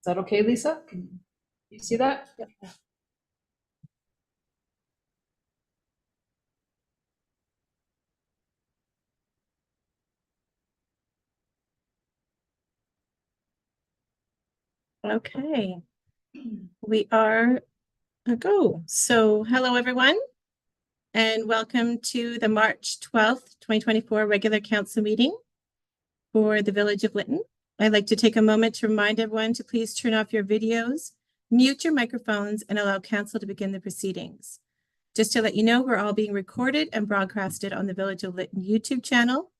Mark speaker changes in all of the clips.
Speaker 1: that okay, Lisa? Can you see that?
Speaker 2: Yep. Okay, we are a go. So hello, everyone, and welcome to the March 12th, 2024 regular council meeting for the Village of Lytton. I'd like to take a moment to remind everyone to please turn off your videos, mute your microphones, and allow council to begin the proceedings. Just to let you know, we're all being recorded and broadcasted on the Village of Lytton YouTube channel.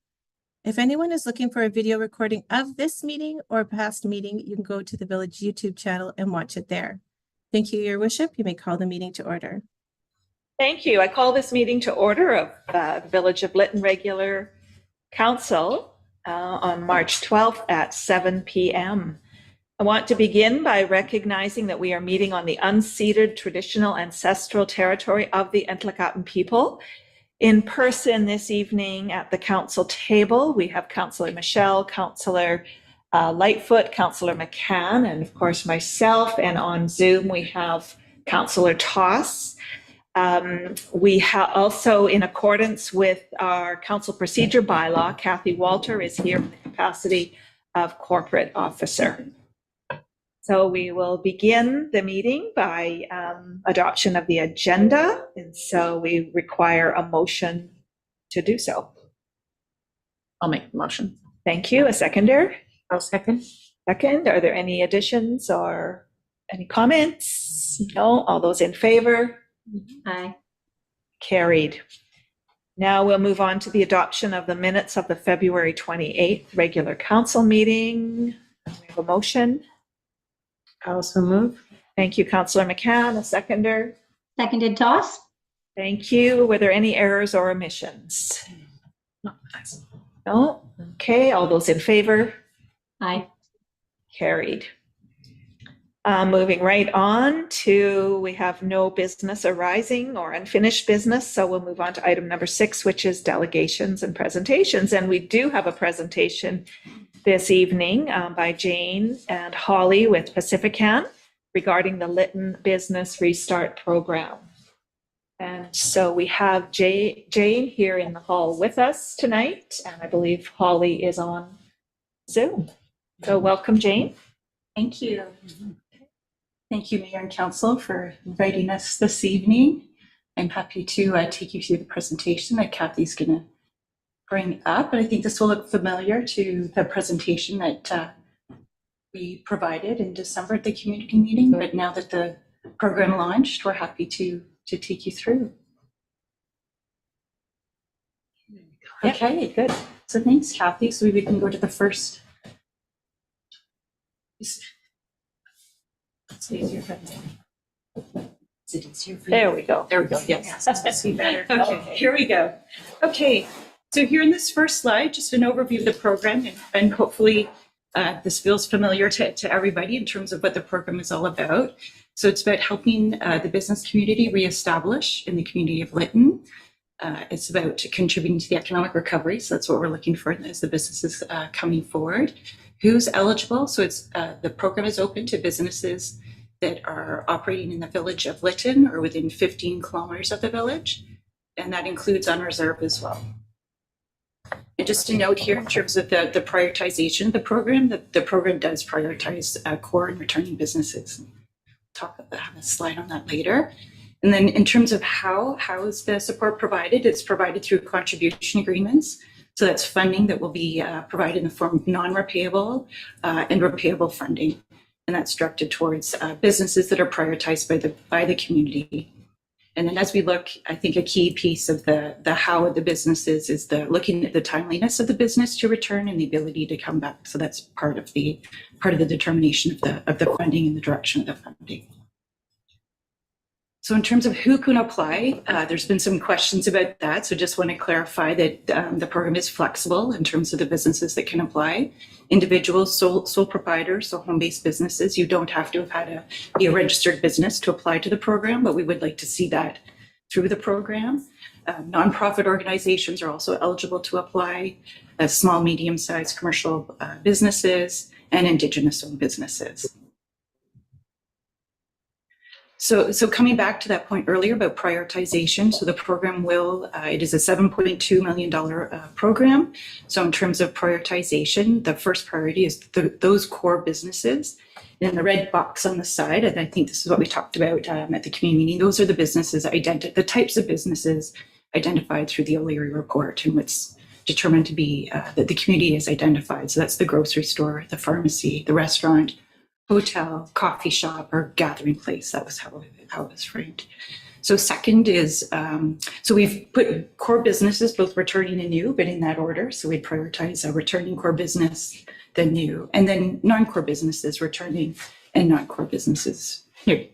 Speaker 2: If anyone is looking for a video recording of this meeting or a past meeting, you can go to the Village YouTube channel and watch it there. Thank you, Your Worship. You may call the meeting to order.
Speaker 3: Thank you. I call this meeting to order of the Village of Lytton Regular Council on March 12th at 7 p.m. I want to begin by recognizing that we are meeting on the unceded traditional ancestral territory of the Ntlaka'pamux people. In person this evening at the council table, we have Councillor Michelle, Councillor Lightfoot, Councillor McCann, and of course myself. And on Zoom, we have Councillor Toss. We have also, in accordance with our council procedure bylaw, Kathy Walter is here in the capacity of corporate officer. So we will begin the meeting by adoption of the agenda. And so we require a motion to do so.
Speaker 1: I'll make the motion.
Speaker 3: Thank you. A seconder?
Speaker 2: I'll second.
Speaker 3: Second. Are there any additions or any comments? No. All those in favor?
Speaker 2: Aye.
Speaker 3: Carried. Now we'll move on to the adoption of the minutes of the February 28th regular council meeting. We have a motion.
Speaker 2: I also move.
Speaker 3: Thank you, Councillor McCann. A seconder?
Speaker 4: Seconded, Toss.
Speaker 3: Thank you. Were there any errors or omissions?
Speaker 1: No, nice.
Speaker 3: No? Okay. All those in favor?
Speaker 4: Aye.
Speaker 3: Carried. Moving right on to, we have no business arising or unfinished business, so we'll move on to item number 6, which is delegations and presentations. And we do have a presentation this evening by Jane and Holly with Pacifican regarding the Lytton Business Restart Program. And so we have Jane here in the hall with us tonight, and I believe Holly is on Zoom. So welcome, Jane.
Speaker 5: Thank you. Thank you, Mayor and Council, for inviting us this evening. I'm happy to take you through the presentation that Kathy's going to bring up, and I think this will look familiar to the presentation that we provided in December at the community meeting, but now that the program launched, we're happy to take you through. Okay, good. So thanks, Kathy. So we can go to the first. It's easier for me. Is it easier for you?
Speaker 3: There we go.
Speaker 5: There we go. Yes. See better. Okay, here we go. Okay, so here in this first slide, just an overview of the program, and hopefully this feels familiar to everybody in terms of what the program is all about. So it's about helping the business community reestablish in the community of Lytton. It's about contributing to the economic recovery. So that's what we're looking for as the businesses coming forward. Who's eligible? So it's the program is open to businesses that are operating in the village of Lytton or within 15 kilometers of the village, and that includes on reserve as well. And just to note here, in terms of the prioritization of the program does prioritize core and returning businesses. Talk about that, have a slide on that later. And then in terms of how is the support provided, it's provided through contribution agreements. So that's funding that will be provided in the form of non-repayable and repayable funding. And that's directed towards businesses that are prioritized by the community. And then as we look, I think a key piece of the how of the businesses is the looking at the timeliness of the business to return and the ability to come back. So that's part of the determination of the funding and the direction of the funding. So in terms of who can apply, there's been some questions about that. So just want to clarify that the program is flexible in terms of the businesses that can apply. Individuals, sole proprietors, so home-based businesses, you don't have to have be a registered business to apply to the program, but we would like to see that through the program. Nonprofit organizations are also eligible to apply, small, medium-sized commercial businesses, and Indigenous-owned businesses. So coming back to that point earlier about prioritization, so the program it is a $7.2 million program. So in terms of prioritization, the first priority is those core businesses. In the red box on the side, and I think this is what we talked about at the community meeting, those are the businesses, the types of businesses identified through the O'Leary report and what's determined to be that the community has identified. So that's the grocery store, the pharmacy, the restaurant, hotel, coffee shop, or gathering place. That was how it was framed. So second is, so we've put core businesses, both returning and new, but in that order. So we prioritize a returning core business, then new, and then non-core businesses, returning, and non-core businesses new.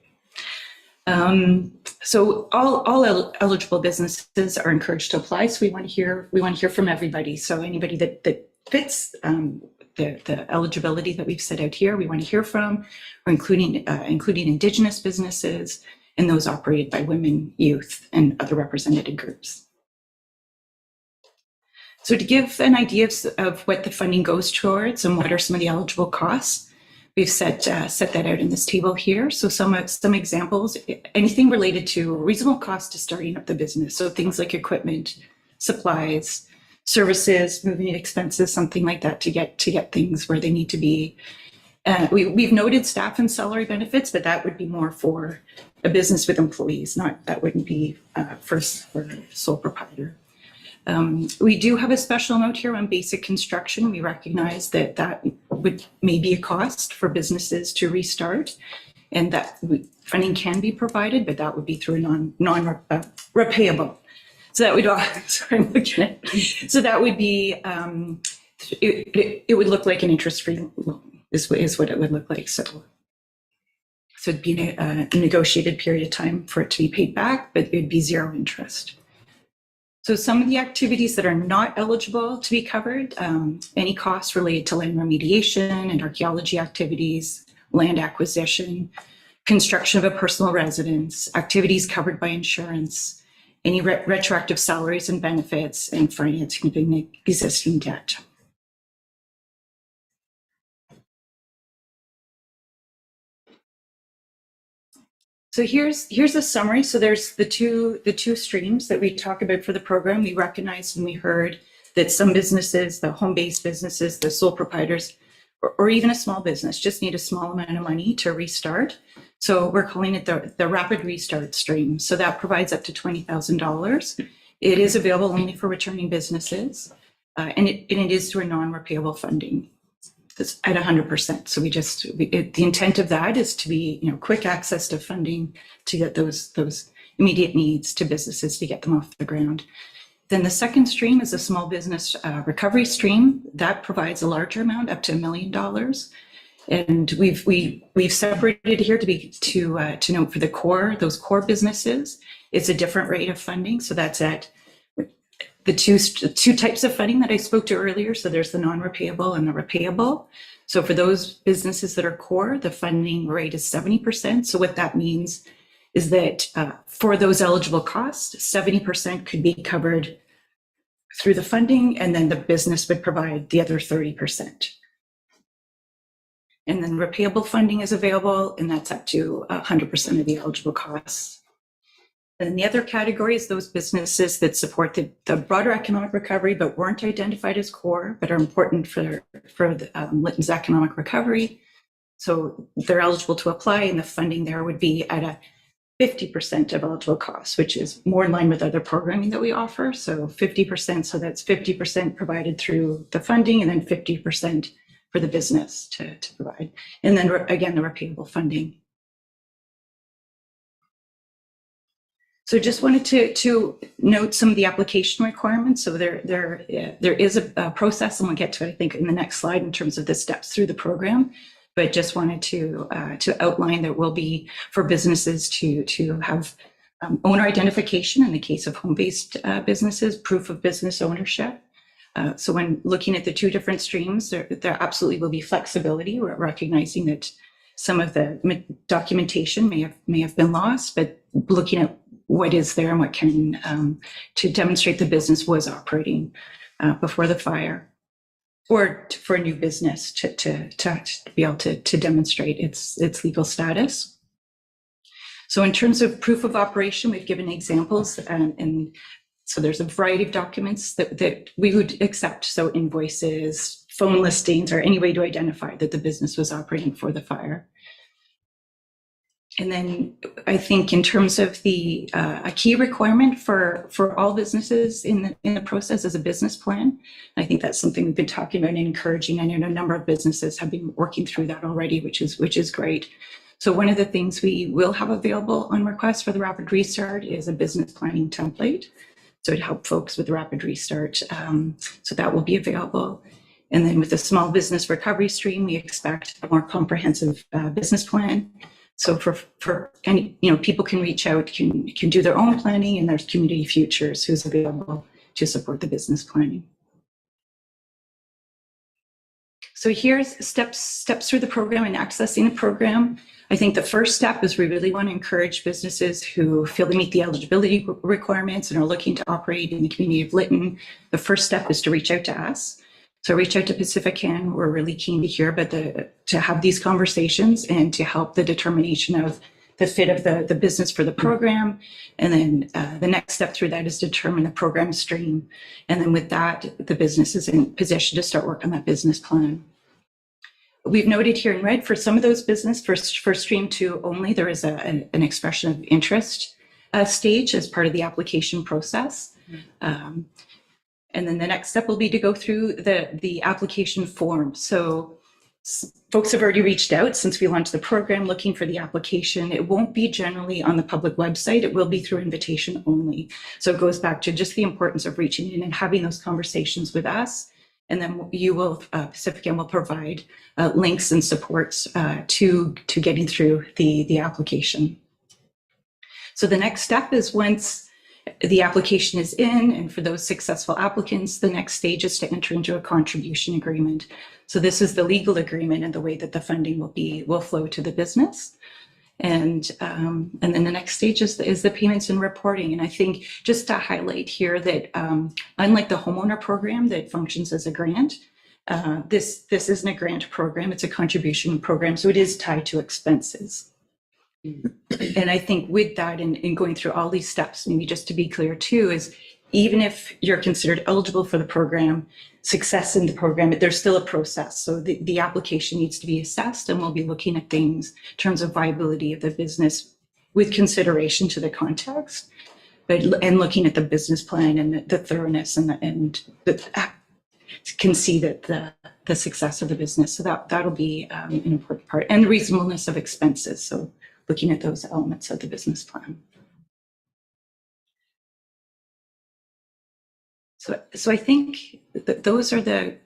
Speaker 5: So all eligible businesses are encouraged to apply. So we want to hear from everybody. So anybody that fits the eligibility that we've set out here, we want to hear from, or including Indigenous businesses and those operated by women, youth, and other represented groups. So to give an idea of what the funding goes towards and what are some of the eligible costs, we've set that out in this table here. So some examples, anything related to reasonable cost to starting up the business. So things like equipment, supplies, services, moving expenses, something like that to get things where they need to be. We've noted staff and salary benefits, but that would be more for a business with employees, that wouldn't be for sole proprietor. We do have a special note here on basic construction. We recognize that may be a cost for businesses to restart, and that funding can be provided, but that would be through a non-repayable. So that would, sorry, I'm looking at. So that would be, it would look like an interest-free loan is what it would look like. So it'd be a negotiated period of time for it to be paid back, but it'd be zero interest. So some of the activities that are not eligible to be covered, any costs related to land remediation and archaeology activities, land acquisition, construction of a personal residence, activities covered by insurance, any retroactive salaries and benefits, and financing of existing debt. So here's a summary. So there's the two streams that we talk about for the program. We recognized and we heard that some businesses, the home-based businesses, the sole proprietors, or even a small business just need a small amount of money to restart. So we're calling it the rapid restart stream. So that provides up to $20,000. It is available only for returning businesses, and it is through a non-repayable funding. It's at 100%. So the intent of that is to be, quick access to funding to get those immediate needs to businesses to get them off the ground. Then the second stream is a small business recovery stream that provides a larger amount, up to $1 million. And we've separated here to note for those core businesses, it's a different rate of funding. So that's at the two types of funding that I spoke to earlier. So there's the non-repayable and the repayable. So for those businesses that are core, the funding rate is 70%. So what that means is that for those eligible costs, 70% could be covered through the funding, and then the business would provide the other 30%. And then repayable funding is available, and that's up to 100% of the eligible costs. And the other category is those businesses that support the broader economic recovery, but weren't identified as core, but are important for Lytton's economic recovery. So they're eligible to apply, and the funding there would be at a 50% of eligible costs, which is more in line with other programming that we offer. So 50%, so that's 50% provided through the funding, and then 50% for the business to provide. And then again, the repayable funding. So just wanted to note some of the application requirements. So there is a process, and we'll get to it, I think, in the next slide in terms of the steps through the program. But just wanted to outline that will be for businesses to have owner identification in the case of home-based businesses, proof of business ownership. So when looking at the two different streams, there absolutely will be flexibility. We're recognizing that some of the documentation may have been lost, but looking at what is there and what can to demonstrate the business was operating before the fire, or for a new business to be able to demonstrate its legal status. So in terms of proof of operation, we've given examples, and so there's a variety of documents that we would accept. So invoices, phone listings, or any way to identify that the business was operating for the fire. And then I think in terms of the a key requirement for all businesses in the process is a business plan. I think that's something we've been talking about and encouraging. I know a number of businesses have been working through that already, which is great. So one of the things we will have available on request for the Rapid Restart is a business planning template. So it helped folks with the Rapid Restart. So that will be available. And then with the small business recovery stream, we expect a more comprehensive business plan. So for any, people can reach out, can do their own planning, and there's Community Futures who's available to support the business planning. So here's steps through the program and accessing the program. I think the first step is we really want to encourage businesses who feel they meet the eligibility requirements and are looking to operate in the community of Lytton. The first step is to reach out to us. So reach out to Pacifican. We're really keen to hear about to have these conversations and to help the determination of the fit of the business for the program. And then the next step through that is determine the program stream. And then with that, the business is in position to start work on that business plan. We've noted here in red for some of those business for stream 2 only, there is an expression of interest stage as part of the application process. And then the next step will be to go through the application form. So folks have already reached out since we launched the program looking for the application. It won't be generally on the public website. It will be through invitation only. So it goes back to just the importance of reaching in and having those conversations with us. And then you will, Pacifican will provide links and supports to getting through the application. So the next step is once the application is in, and for those successful applicants, the next stage is to enter into a contribution agreement. So this is the legal agreement and the way that the funding will flow to the business. And then the next stage is the payments and reporting. And I think just to highlight here that unlike the homeowner program that functions as a grant, this isn't a grant program, it's a contribution program. So it is tied to expenses. And I think with that and going through all these steps, maybe just to be clear too, is even if you're considered eligible for the program, success in the program, there's still a process. So the application needs to be assessed, and we'll be looking at things in terms of viability of the business with consideration to the context, and looking at the business plan and the thoroughness and can see that the success of the business. So that'll be an important part, and the reasonableness of expenses. So looking at those elements of the business plan. So I think that those are the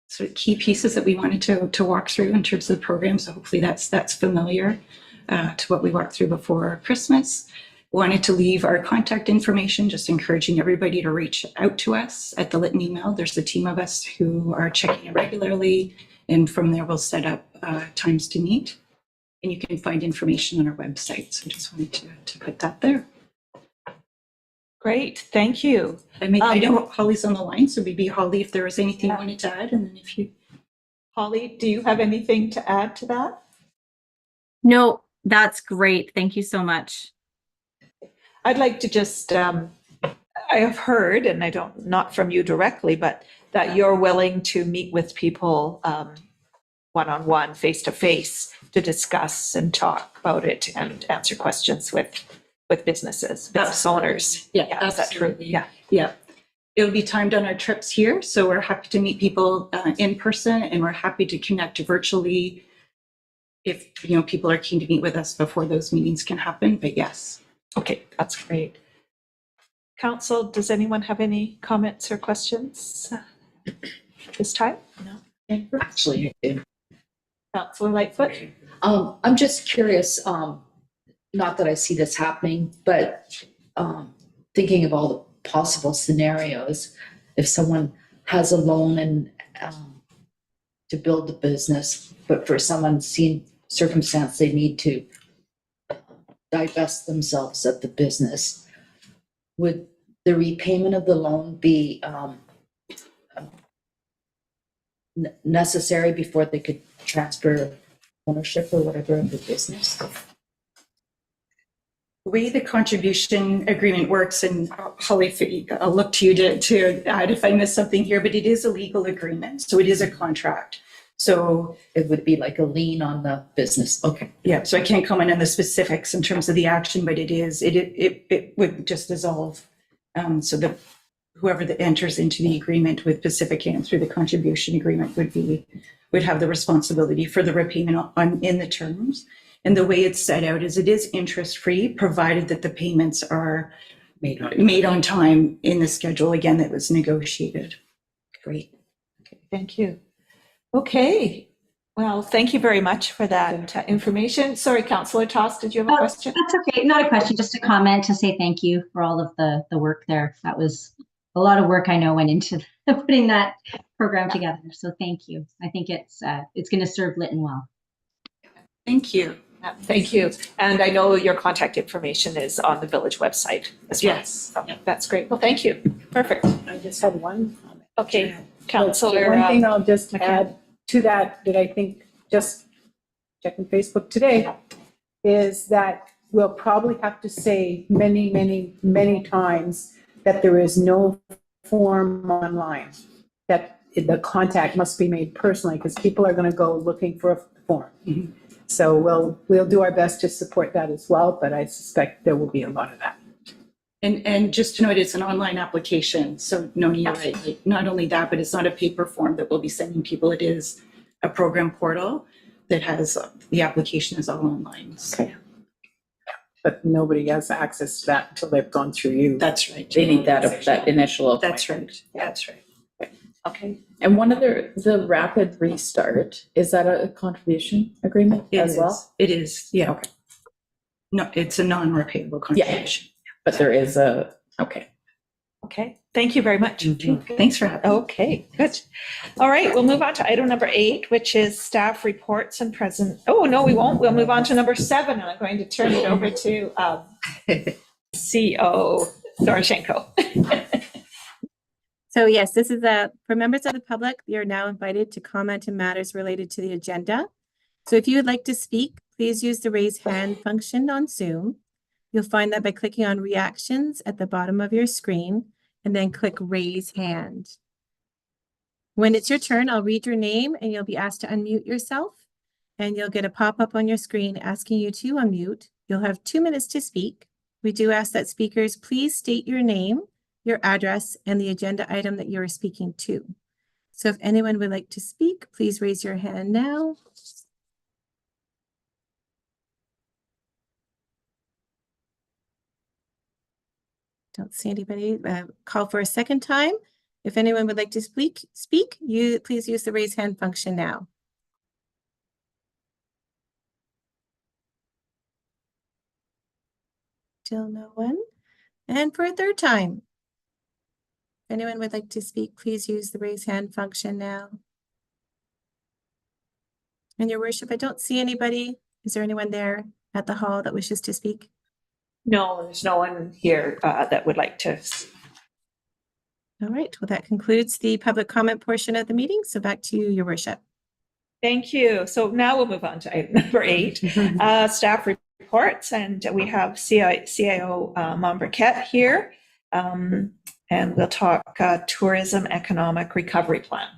Speaker 5: sort of key pieces that we wanted to walk through in terms of the program. So hopefully that's familiar to what we walked through before Christmas. Wanted to leave our contact information, just encouraging everybody to reach out to us at the Lytton email. There's a team of us who are checking it regularly, and from there we'll set up times to meet. And you can find information on our website. So I just wanted to put that there.
Speaker 3: Great, thank you.
Speaker 5: I know Holly's on the line, so maybe Holly, if there was anything you wanted to add, and then if you...
Speaker 3: Holly, do you have anything to add to that?
Speaker 6: No, that's great. Thank you so much.
Speaker 3: I'd like to just, I have heard, and not from you directly, but that you're willing to meet with people one-on-one, face-to-face, to discuss and talk about it and answer questions with business owners.
Speaker 5: Yeah,
Speaker 3: is that true?
Speaker 5: Yeah. It'll be timed on our trips here. So we're happy to meet people in person, and we're happy to connect virtually if people are keen to meet with us before those meetings can happen. But yes.
Speaker 3: Okay, that's great. Council, does anyone have any comments or questions this time? No.
Speaker 7: Actually, I did.
Speaker 3: Councilor Lightfoot?
Speaker 7: I'm just curious, not that I see this happening, but thinking of all the possible scenarios, if someone has a loan and to build the business, but for some circumstance they need to divest themselves of the business, would the repayment of the loan be necessary before they could transfer ownership or whatever of the business?
Speaker 5: way the contribution agreement works, and Holly, I'll look to you to add if I miss something here, but it is a legal agreement, so it is a contract. So
Speaker 7: It would be like a lien on the business. Okay.
Speaker 5: yeah, so I can't comment on the specifics in terms of the action, but it would just dissolve. So that whoever that enters into the agreement with Pacificam through the contribution agreement would have the responsibility for the repayment in the terms. And the way it's set out is it is interest-free, provided that the payments are made on time in the schedule, again, that was negotiated.
Speaker 7: Great.
Speaker 3: Okay, thank you. Okay, well, thank you very much for that information. Sorry, Councillor Toss, did you have a question?
Speaker 4: That's okay. Not a question, just a comment to say thank you for all of the work there. That was a lot of work I know went into putting that program together. So thank you. I think it's going to serve Lytton well.
Speaker 5: Thank you.
Speaker 3: Thank you. And I know your contact information is on the village website as well.
Speaker 5: Yes.
Speaker 3: So that's great. Well, thank you. Perfect.
Speaker 8: I just had one comment.
Speaker 3: Okay,
Speaker 8: But
Speaker 3: Councillor.
Speaker 8: One thing I'll just
Speaker 3: McCann.
Speaker 8: add to that I think just checking Facebook today is that we'll probably have to say many, many, many times that there is no form online, that the contact must be made personally because people are going to go looking for a form.
Speaker 5: Mhm.
Speaker 8: So we'll do our best to support that as well, but I suspect there will be a lot of that.
Speaker 5: And just to note, it's an online application, so no need, like, not only that, but it's not a paper form that we'll be sending people. It is a program portal that has, the application is all online. So
Speaker 8: But nobody has access to that until they've gone through you.
Speaker 5: that's right.
Speaker 1: They need that initial.
Speaker 5: That's right. That's right.
Speaker 3: Okay.
Speaker 1: And one other, the rapid restart, is that a contribution agreement
Speaker 5: It
Speaker 1: as
Speaker 5: is.
Speaker 1: well?
Speaker 5: It is, yeah.
Speaker 1: Okay.
Speaker 5: No, it's a non-repayable contribution.
Speaker 1: But there is okay.
Speaker 3: Okay, thank you very much.
Speaker 5: Thanks for having me.
Speaker 3: Okay, good. All right, we'll move on to item number 8, which is staff reports and present. Oh, no, we won't. We'll move on to number 7, and I'm going to turn it over to CO Doroshenko.
Speaker 2: So yes, this is for members of the public, you're now invited to comment on matters related to the agenda. So if you would like to speak, please use the raise hand function on Zoom. You'll find that by clicking on reactions at the bottom of your screen and then click raise hand. When it's your turn, I'll read your name and you'll be asked to unmute yourself, and you'll get a pop-up on your screen asking you to unmute. You'll have 2 minutes to speak. We do ask that speakers please state your name, your address, and the agenda item that you're speaking to. So if anyone would like to speak, please raise your hand now. Don't see anybody. Call for a second time. If anyone would like to speak, you please use the raise hand function now. Still no one. And for a third time. If anyone would like to speak, please use the raise hand function now. And your worship, I don't see anybody. Is there anyone there at the hall that wishes to speak?
Speaker 3: No, there's no one here that would like to.
Speaker 2: All right, well, that concludes the public comment portion of the meeting. So back to you, your worship.
Speaker 3: Thank you. So now we'll move on to item number 8, staff reports, and we have CIO Monbriquette here, and we'll talk tourism economic recovery plan.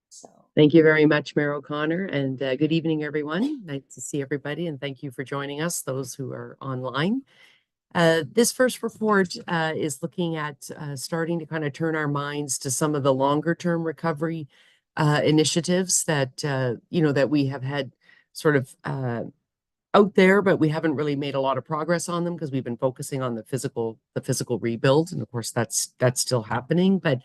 Speaker 3: So
Speaker 9: Thank you very much, Mayor O'Connor, and good evening, everyone. Nice to see everybody, and thank you for joining us, those who are online. This first report is looking at starting to kind of turn our minds to some of the longer term recovery initiatives that, that we have had sort of out there, but we haven't really made a lot of progress on them because we've been focusing on the physical rebuild. And of course, that's still happening. But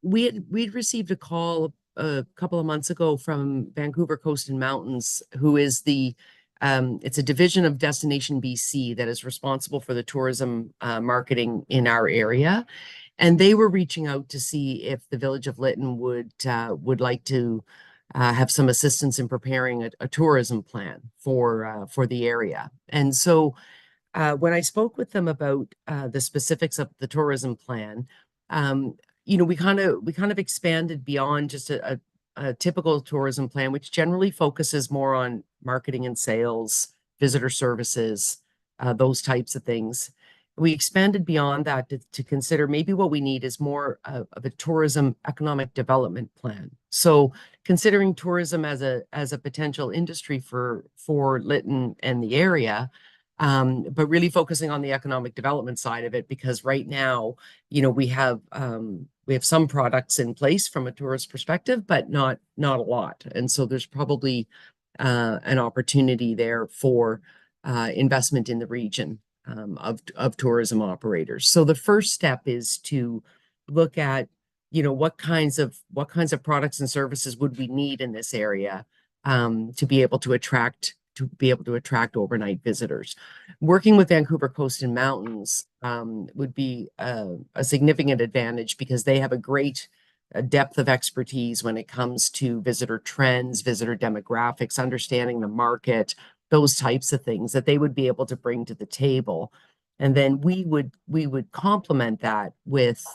Speaker 9: we'd received a call a couple of months ago from Vancouver Coast and Mountains, who is it's a division of Destination BC that is responsible for the tourism marketing in our area. And they were reaching out to see if the village of Lytton would like to have some assistance in preparing a tourism plan for the area. And so when I spoke with them about the specifics of the tourism plan, we kind of expanded beyond just a typical tourism plan, which generally focuses more on marketing and sales, visitor services, those types of things. We expanded beyond that to consider maybe what we need is more of a tourism economic development plan. So considering tourism as a potential industry for Lytton and the area, but really focusing on the economic development side of it, because right now, we have some products in place from a tourist perspective, but not a lot. And so there's probably an opportunity there for investment in the region of tourism operators. So the first step is to look at, what kinds of products and services would we need in this area to be able to attract overnight visitors. Working with Vancouver Coast and Mountains would be a significant advantage because they have a great depth of expertise when it comes to visitor trends, visitor demographics, understanding the market, those types of things that they would be able to bring to the table. And then we would complement that with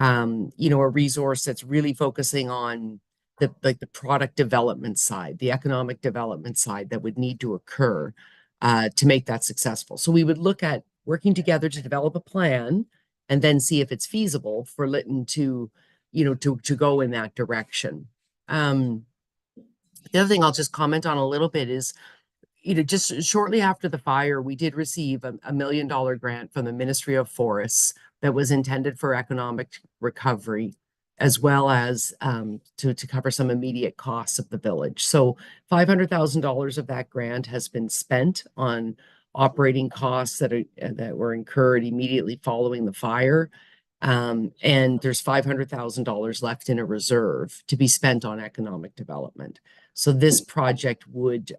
Speaker 9: a resource that's really focusing on the product development side, the economic development side that would need to occur to make that successful. So we would look at working together to develop a plan and then see if it's feasible for Lytton to go in that direction. The other thing I'll just comment on a little bit is, just shortly after the fire, we did receive a $1 million grant from the Ministry of Forests that was intended for economic recovery, as well as to cover some immediate costs of the village. So $500,000 of that grant has been spent on operating costs that were incurred immediately following the fire. And there's $500,000 left in a reserve to be spent on economic development. So this project would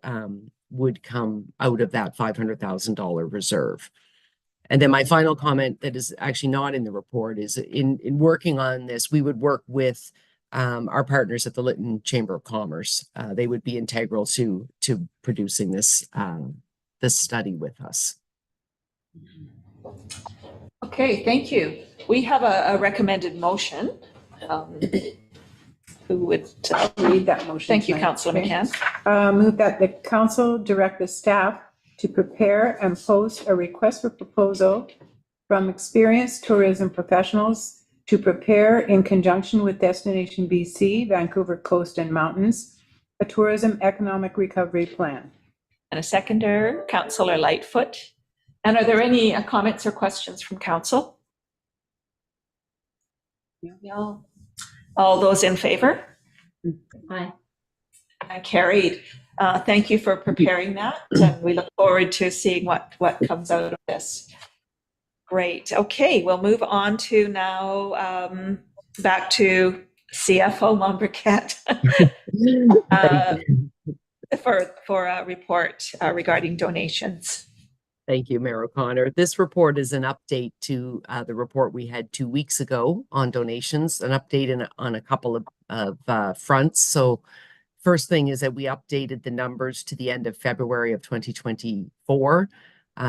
Speaker 9: come out of that $500,000 reserve. And then my final comment that is actually not in the report is in working on this, we would work with our partners at the Lytton Chamber of Commerce. They would be integral to producing this study with us.
Speaker 3: Okay, thank you. We have a recommended motion. Who would
Speaker 8: Read that motion.
Speaker 3: Thank you,
Speaker 8: tonight,
Speaker 3: Councillor
Speaker 8: okay?
Speaker 3: McCann.
Speaker 8: Move that the council direct the staff to prepare and post a request for proposal from experienced tourism professionals to prepare in conjunction with Destination BC, Vancouver Coast and Mountains, a tourism economic recovery plan.
Speaker 3: And a seconder, Councillor Lightfoot. And are there any comments or questions from council? No. All those in favor?
Speaker 4: Aye.
Speaker 3: Carried. Thank you for preparing that, and we look forward to seeing what comes out of this. Great. Okay, we'll move on to now back to CFO Mombriquette for a report regarding donations.
Speaker 9: Thank you, Mayor O'Connor. This report is an update to the report we had 2 weeks ago on donations, an update on a couple of fronts. So first thing is that we updated the numbers to the end of February of 2024.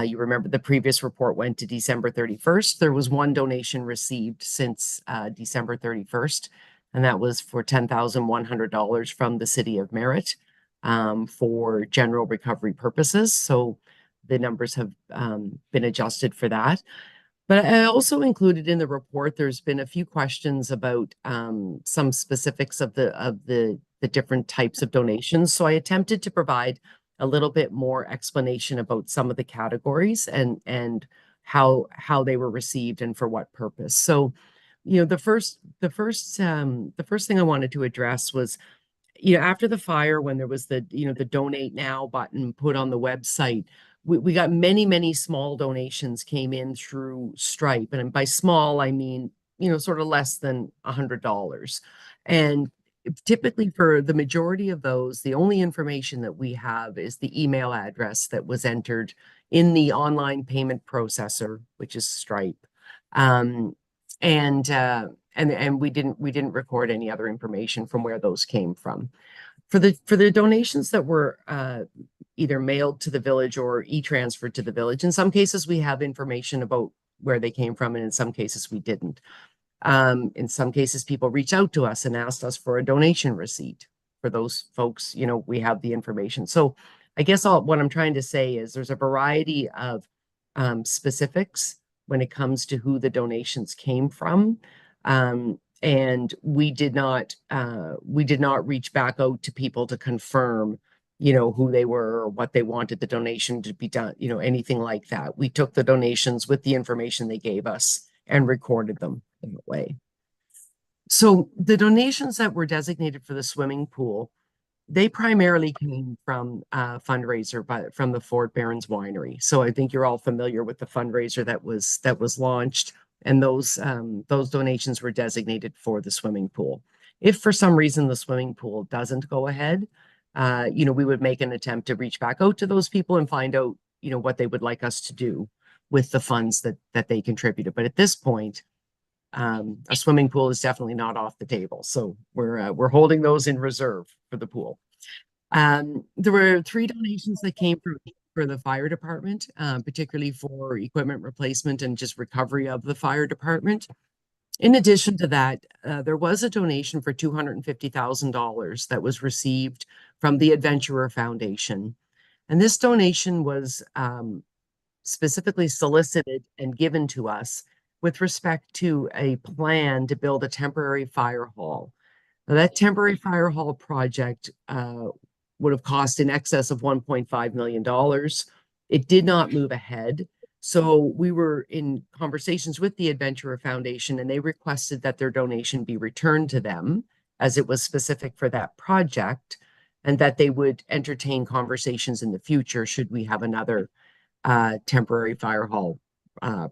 Speaker 9: You remember the previous report went to December 31st. There was one donation received since December 31st, and that was for $10,100 from the City of Merritt for general recovery purposes. So the numbers have been adjusted for that. But I also included in the report, there's been a few questions about some specifics of the different types of donations. So I attempted to provide a little bit more explanation about some of the categories and how they were received and for what purpose. So, the first thing I wanted to address was, after the fire, when there was the donate now button put on the website, we got many small donations came in through Stripe. And by small, I mean, sort of less than $100. And typically for the majority of those, the only information that we have is the email address that was entered in the online payment processor, which is Stripe. And we didn't record any other information from where those came from. For the donations that were either mailed to the village or e-transferred to the village, in some cases we have information about where they came from, and in some cases we didn't. In some cases, people reach out to us and asked us for a donation receipt. For those folks, we have the information. So I guess what I'm trying to say is there's a variety of specifics when it comes to who the donations came from. And we did not reach back out to people to confirm, who they were or what they wanted the donation to be done, anything like that. We took the donations with the information they gave us and recorded them in that way. So the donations that were designated for the swimming pool, they primarily came from a fundraiser from the Fort Barons Winery. So I think you're all familiar with the fundraiser that was launched, and those donations were designated for the swimming pool. If for some reason the swimming pool doesn't go ahead, we would make an attempt to reach back out to those people and find out, what they would like us to do with the funds that they contributed. But at this point, a swimming pool is definitely not off the table. So we're holding those in reserve for the pool. There were 3 donations that came for the fire department, particularly for equipment replacement and just recovery of the fire department. In addition to that, there was a donation for $250,000 that was received from the Adventurer Foundation. And this donation was specifically solicited and given to us with respect to a plan to build a temporary fire hall. Now, that temporary fire hall project would have cost in excess of $1.5 million. It did not move ahead. So we were in conversations with the Adventurer Foundation, and they requested that their donation be returned to them as it was specific for that project, and that they would entertain conversations in the future should we have another temporary fire hall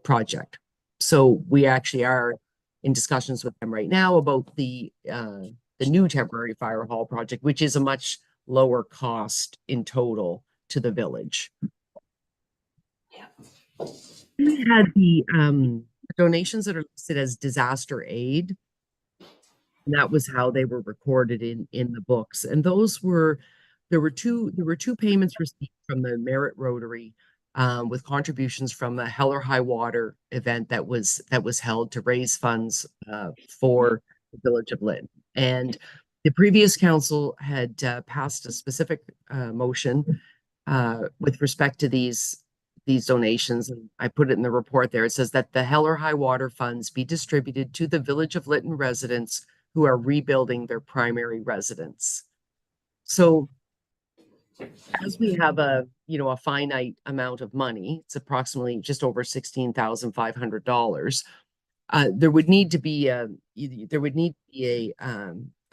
Speaker 9: project. So we actually are in discussions with them right now about the new temporary fire hall project, which is a much lower cost in total to the village. We had the donations that are listed as disaster aid, and that was how they were recorded in the books. And there were two payments received from the Merit Rotary, with contributions from the Hell or High Water event that was held to raise funds for the village of Lytton. And the previous council had passed a specific motion with respect to these donations, and I put it in the report there. It says that the Hell or High Water funds be distributed to the village of Lytton residents who are rebuilding their primary residence. So as we have a finite amount of money, it's approximately just over $16,500. There would need to be a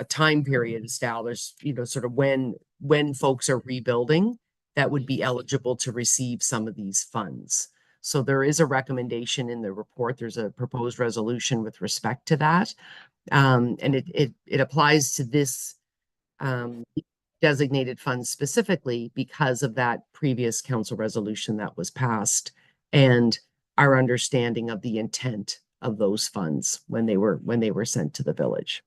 Speaker 9: time period established, sort of when folks are rebuilding that would be eligible to receive some of these funds. So there is a recommendation in the report. There's a proposed resolution with respect to that. And it applies to this designated funds specifically because of that previous council resolution that was passed and our understanding of the intent of those funds when they were sent to the village.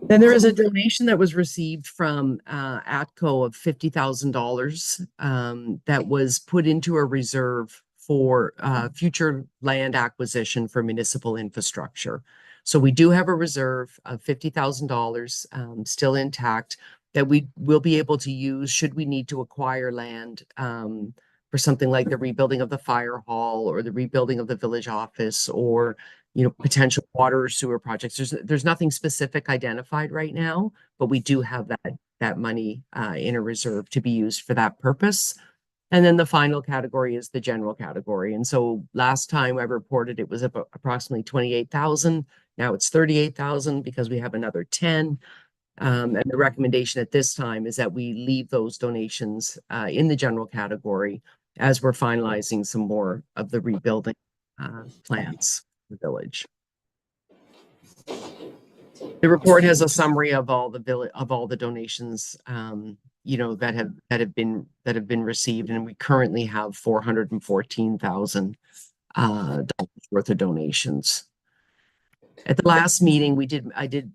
Speaker 9: Then there is a donation that was received from ATCO of $50,000 that was put into a reserve for future land acquisition for municipal infrastructure. So we do have a reserve of $50,000 still intact that we will be able to use should we need to acquire land for something like the rebuilding of the fire hall or the rebuilding of the village office or potential water or sewer projects. There's nothing specific identified right now, but we do have that money in a reserve to be used for that purpose. And then the final category is the general category. And so last time I reported it was approximately 28,000. Now it's 38,000 because we have another 10. And the recommendation at this time is that we leave those donations in the general category as we're finalizing some more of the rebuilding plans for the village. The report has a summary of all the donations that have been received, and we currently have $414,000 worth of donations. At the last meeting, I did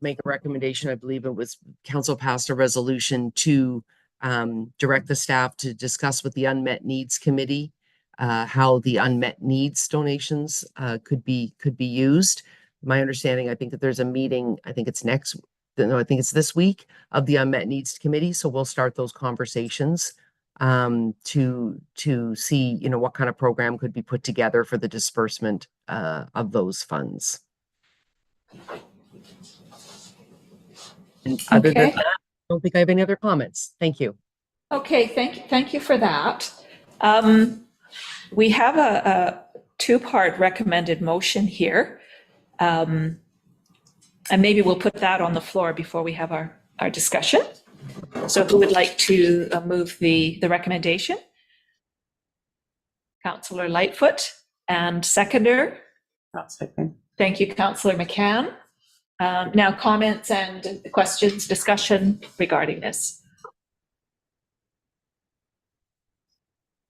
Speaker 9: make a recommendation. I believe it was council passed a resolution to direct the staff to discuss with the Unmet Needs Committee how the unmet needs donations could be used. My understanding, I think that there's a meeting, I think it's this week of the Unmet Needs Committee. So we'll start those conversations to see, you know, what kind of program could be put together for the disbursement of those funds. And other than
Speaker 3: Okay.
Speaker 9: that, I don't think I have any other comments. Thank you.
Speaker 3: Okay, thank you for that. We have a two-part recommended motion here. And maybe we'll put that on the floor before we have our discussion. So who would like to move the recommendation? Councillor Lightfoot, and seconder.
Speaker 8: I'll second.
Speaker 3: Thank you, Councillor McCann. Now comments and questions, discussion regarding this.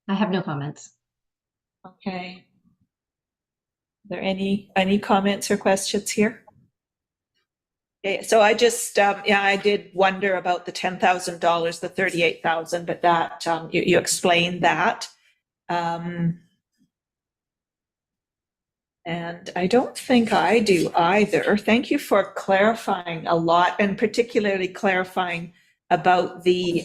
Speaker 4: I have no comments.
Speaker 3: Okay. Are there any comments or questions here? Okay, so I just, yeah, I did wonder about the $10,000, the 38,000, but that, you explained that. And I don't think I do either. Thank you for clarifying a lot, and particularly clarifying about the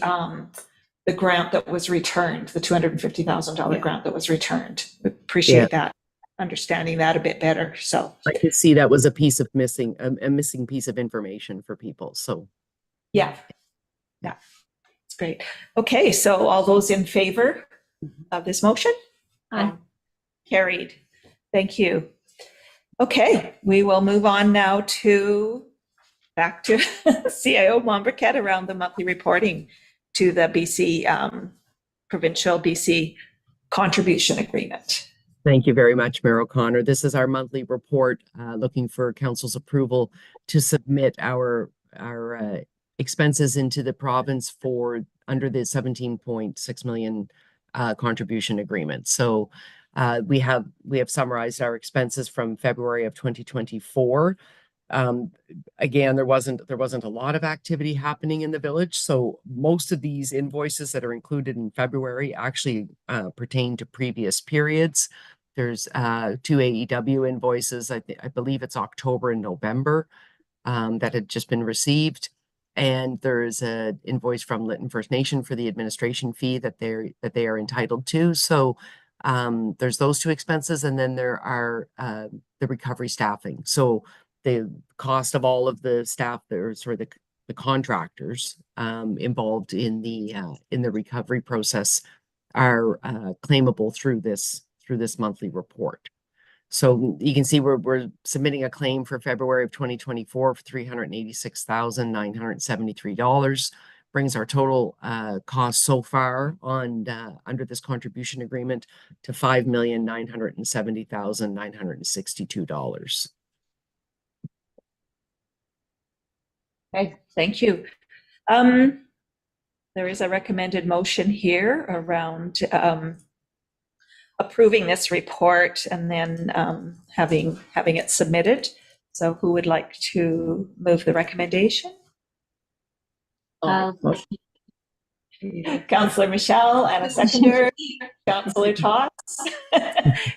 Speaker 3: grant that was returned, the $250,000 grant that was returned. Appreciate that, understanding that a bit better. So
Speaker 9: I can see that was a piece of missing, a missing piece of information for people. So
Speaker 3: yeah, it's great. Okay, so all those in favor of this motion?
Speaker 4: Aye.
Speaker 3: Carried. Thank you. Okay, we will move on now back to CIO Monbriquette around the monthly reporting to the BC provincial BC contribution agreement.
Speaker 9: thank you very much, Mayor O'Connor. This is our monthly report looking for council's approval to submit our expenses into the province for under the 17.6 million contribution agreement. So we have summarized our expenses from February of 2024. Again, there wasn't a lot of activity happening in the village. So most of these invoices that are included in February actually pertain to previous periods. There's 2 AEW invoices. I believe it's October and November that had just been received. And there's an invoice from Lytton First Nation for the administration fee that they are entitled to. So there's those 2 expenses, and then there are the recovery staffing. So the cost of all of the staff, there's sort of the contractors involved in the recovery process are claimable through this monthly report. So you can see we're submitting a claim for February of 2024 for $386,973. Brings our total cost so far on under this contribution agreement to $5,970,962.
Speaker 3: Okay, thank you. There is a recommended motion here around approving this report and then having it submitted. So who would like to move the recommendation? Councillor Michelle, and a seconder, Councillor Toss.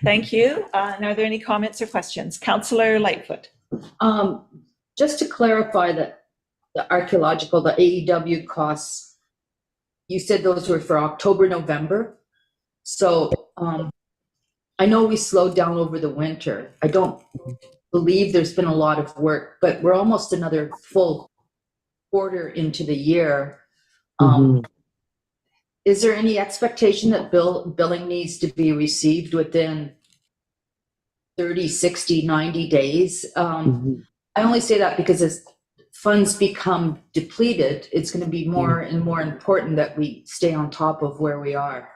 Speaker 3: Thank you. And are there any comments or questions? Councillor Lightfoot.
Speaker 7: Just to clarify that the archaeological, the AEW costs, you said those were for October, November. So I know we slowed down over the winter. I don't believe there's been a lot of work, but we're almost another full quarter into the year. Is there any expectation that billing needs to be received within 30, 60, 90 days? I only say that because as funds become depleted, it's going to be more and more important that we stay on top of where we are.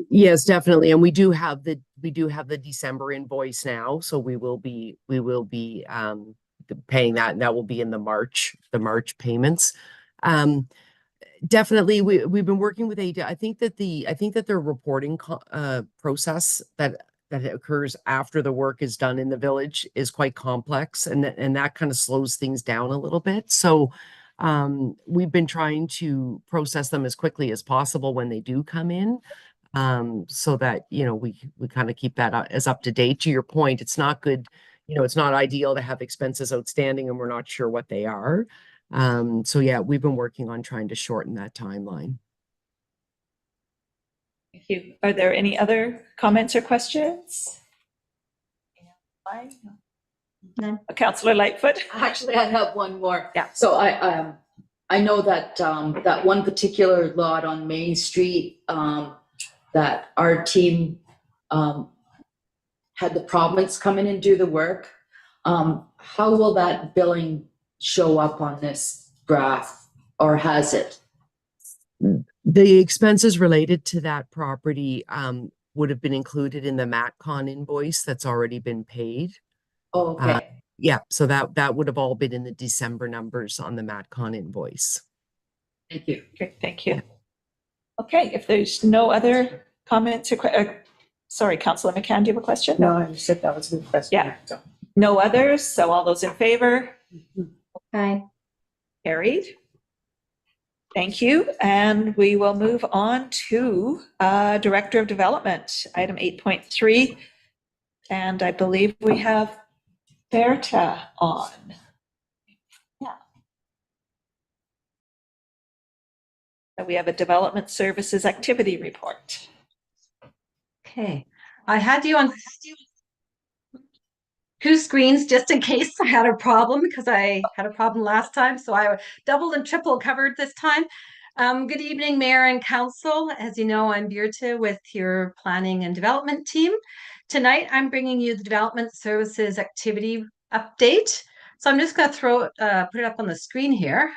Speaker 9: Yes, definitely. And we do have the December invoice now. So we will be paying that, and that will be in the March payments. Definitely, we've been working with AEW. I think that their reporting process that occurs after the work is done in the village is quite complex, and that kind of slows things down a little bit. So we've been trying to process them as quickly as possible when they do come in, so that, you know, we kind of keep that as up to date. To your point, it's not good, you know, it's not ideal to have expenses outstanding and we're not sure what they are. So yeah, we've been working on trying to shorten that timeline.
Speaker 3: Thank you. Are there any other comments or questions? Fine.
Speaker 4: None.
Speaker 3: Councillor Lightfoot?
Speaker 7: Actually, I have one more.
Speaker 3: Yeah.
Speaker 7: So I know that, that one particular lot on Main Street, that our team, had the province come in and do the work. How will that billing show up on this graph, or has it?
Speaker 9: The expenses related to that property would have been included in the MatCon invoice that's already been paid.
Speaker 7: Oh, okay.
Speaker 9: Yeah, so that would have all been in the December numbers on the MatCon invoice.
Speaker 7: Thank you.
Speaker 3: Great, thank you. Okay, if there's no other comments or sorry, Councillor McCann, do you have a question?
Speaker 8: No, I said that was a good question.
Speaker 3: Yeah.
Speaker 8: So,
Speaker 3: No others, so all those in favor?
Speaker 4: Aye.
Speaker 3: Carried. Thank you, and we will move on to Director of Development, item 8.3. And I believe we have Berta on. Yeah. And we have a Development Services Activity Report.
Speaker 10: Okay, I had you on two screens just in case I had a problem, because I had a problem last time, so I doubled and triple covered this time. Good evening, Mayor and Council. As you know, I'm Birta with your Planning and Development team. Tonight, I'm bringing you the Development Services Activity Update. So I'm just going to put it up on the screen here.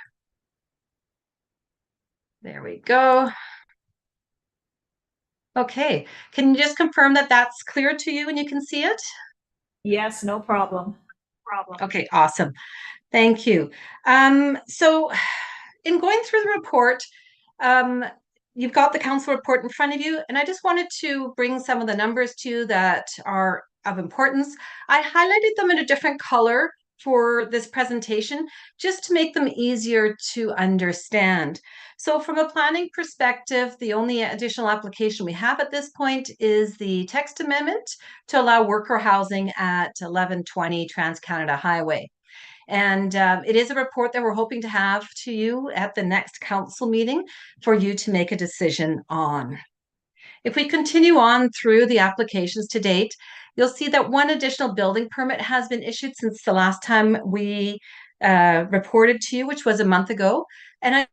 Speaker 10: There we go. Okay, can you just confirm that that's clear to you and you can see it?
Speaker 3: Yes, no problem.
Speaker 10: Okay, awesome. Thank you. So in going through the report, you've got the council report in front of you, and I just wanted to bring some of the numbers to you that are of importance. I highlighted them in a different color for this presentation, just to make them easier to understand. So from a planning perspective, the only additional application we have at this point is the text amendment to allow worker housing at 1120 Trans-Canada Highway. And it is a report that we're hoping to have to you at the next council meeting for you to make a decision on. If we continue on through the applications to date, you'll see that one additional building permit has been issued since the last time we reported to you, which was a month ago. And